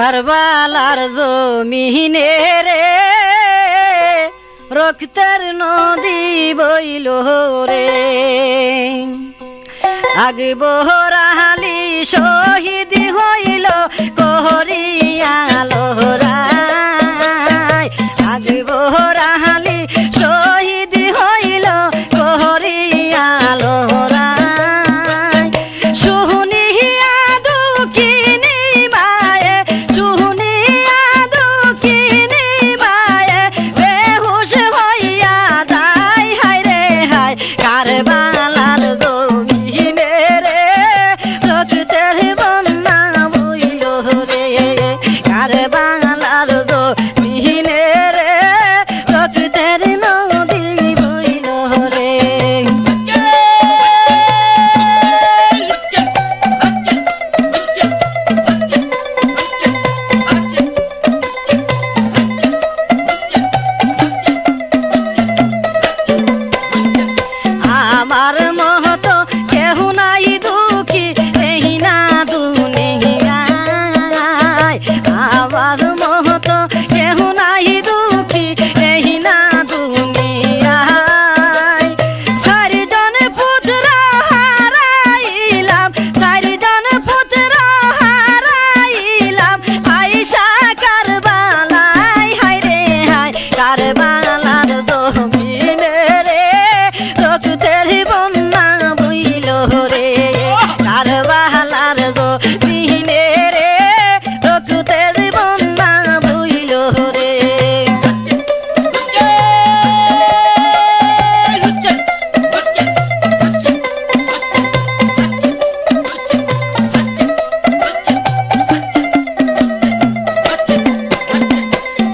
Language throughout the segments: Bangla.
কারবালার জমিনে রে রক্তের নদী বইল রে আগ বহরালি শহীদ হইল করিয়া লহরাই আগ বহরালি শহীদ হইল করিয়া লহরাই শুনিয়া দুঃখিনী মায়ে শুনিয়া দুঃখিনী মায়ে বেহুশ হইয়া যায় হায় রে হায় কারবালার জমিনে রে রক্তের বন্যা বইল রে কারবালার জমিনে রে রক্তের নদী বইল রে আমার মহতো কেহ নাই দুঃখী এই না দুনিয়ায় আমার মহতো কেহ নাই দুঃখী এই না দুনিয়ায় চারিজন পুত্র হারাইলাম চারিজন পুত্র হারাইলাম আইসা কারবালায় হায় রে হায় কারবালার জমিনে রে রক্তের বন্যা বইল রে কারবালার জমিনে রে রক্তের বন্যা বইল রে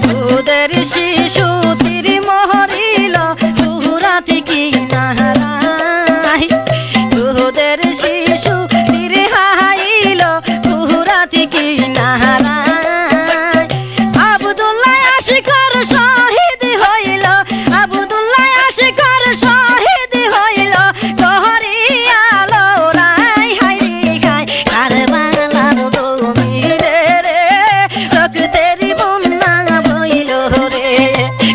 তোদের শিশু তীর মহরিল তুরাতি কি নাহারাই তোদের শিশু তীর হাইল তুরাতি কি নাহারাই আব্দুল্লাহ আশিকর শহীদ হইল আব্দুল্লাহ আশিকর শহীদ হইল করিয়া লহরাই হায় রে হায় কারবালার জমিনে রে রক্তের বন্যা বইল রে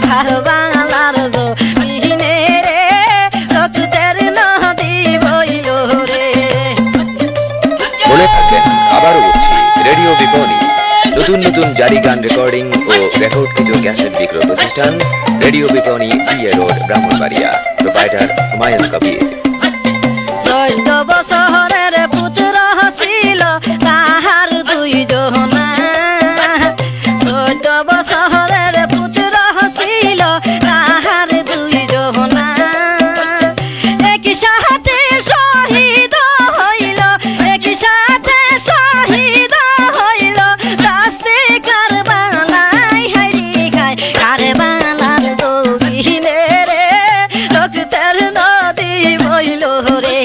কারবালার জমিনে রে রক্তের নদী বইল রে বলে থাকেন আবারও বলছি রেডিও বিপণী নতুন নতুন জারি গান রেকর্ডিং ও রেকর্ডকৃত ক্যাসেট বিক্রয় প্রতিষ্ঠান রেডিও বিপণী BA road Brahmanbaria proprietor Humayun Kabir 14 বছরের পুত্র ছিল তাহার দুইজনা 14 বছরের পুত্র ছিল তাহার দুইজনা একই সাথে শহীদ হইল একই সাথে শহীদ হইল রাস্তে কারবালায় হায় রে হায় কারবালার জমিনে রে রক্তের নদী বইল রে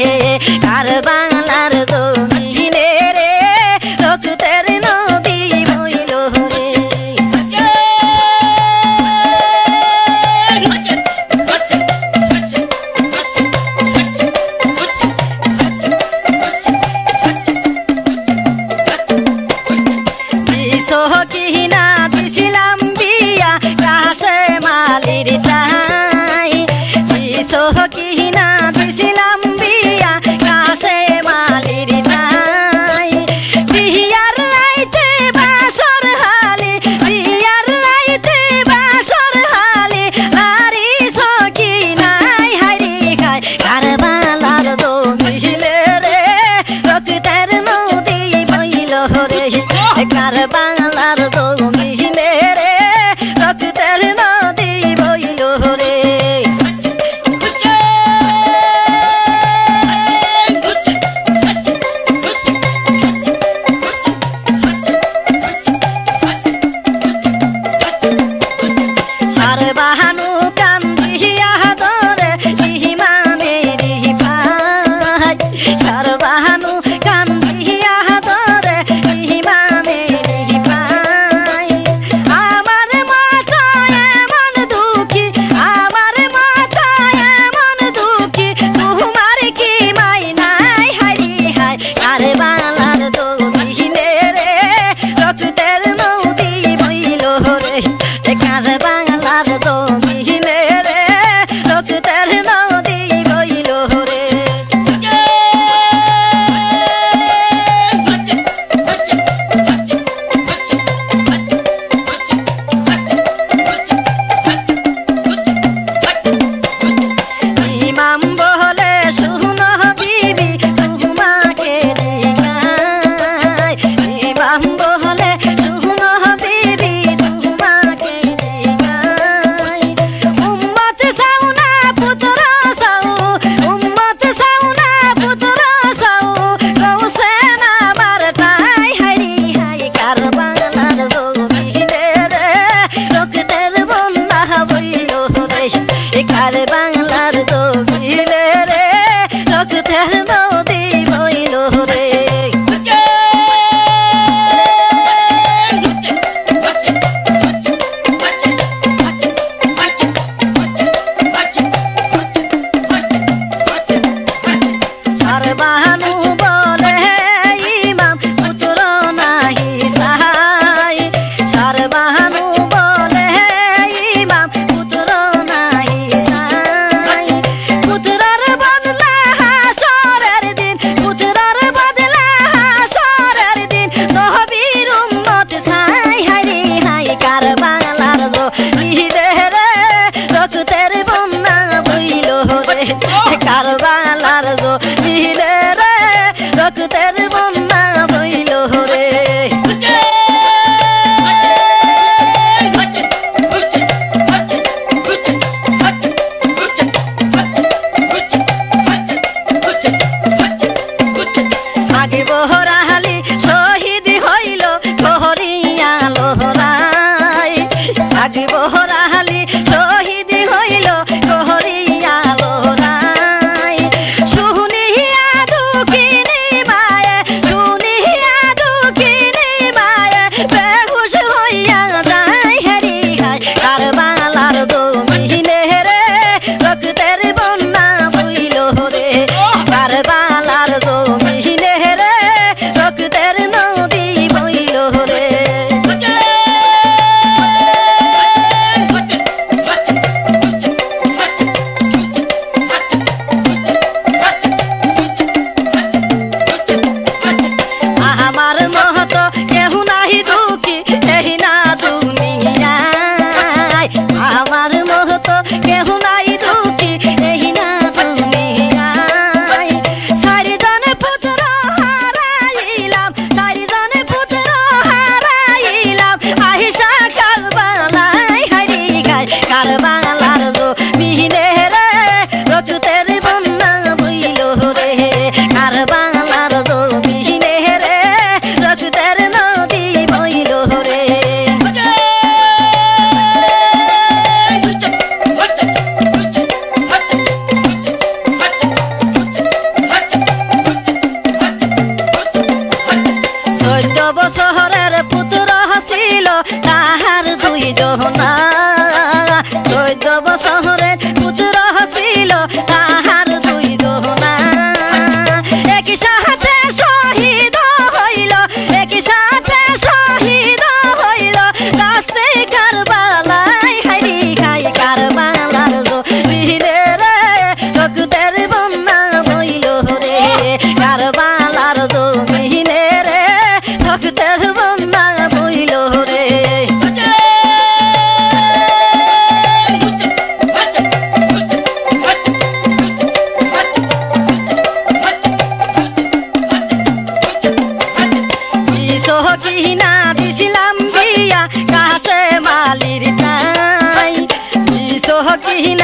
কারবালার জমিনে রে রক্তের নদী বইল রে কিনা দিছিলাম বিয়া কাশে মালির তাই কিনা দিছিলাম বিয়া কাশে মালির তাই বিয়ার রাইতে বাসর হালি বিয়ার রাইতে বাসর হালি নারী সখী নাই হায় রে হায় কারবালার জমিনে রে রক্তের নদী বইল রে কারবালার জমিনে রে রক্তের নদী বইল রে বাংলার জমিনে রে রক্তের নদী বইল রে বাহানু বলে ইমাম পুত্র নাহি সাহাই সার বাহানু বলে ইমাম পুত্র নাহি সাহাই পুত্রর বদলে হাসরের দিন পুত্রর বদলে হাসরের দিন নবীর উম্মত সাই হারি হাই কার বাংলার জমিনে রে রক্তের বন্যা বইল রে কার বাংলার জমিনে রে রক্তের বন্যা বইল রে আগে বহরালি শহীদ হইল বহরিয়া লোহরাই আগে বহরালি শহীদ হইল বহরিয়া লোহরাই শুনিয়া দুঃখিনী মায়ে শুনিয়া দুঃখিনী মায়ে বেহুশ হইয়া যায় হেরি হায় কার বাংলার জমিনে রে রক্তের বন্যা বইল রে কার বাংলার জমিনে রে রক্তের নদী বইল রে আমার মহত কেহু নাহি দুঃখী এহি না দুনিয়ায় আমার মহত কেহু নাই দুঃখী এহি না দুনিয়ায় চারিজন পুত্র হারাইলাম চারিজন পুত্র হারাইলাম আহিসা কারবালাই হারি গায় কারবালার জমিনে রে রক্তের বন্যা বইল রে কারবালার জমিনে রে রক্তের নদী বইল রে চৈদ্দ বছরের পুত্র ছিল তাহার দুই জনা চৈদ্দ বছরের পুত্র ছিল তাহার দুই জনা একই সাথে শহীদ হইল একই সাথে শহীদ হইল রাস্তে কারবালাই হারি খাই কারবালার জমিনে রে রক্তের বন্যা বইল রে কারবালার জমিনে রে রক্তের বন্যা বইল রে কিনা দিছিলাম বিয়া কাছে মালির তাই কিনা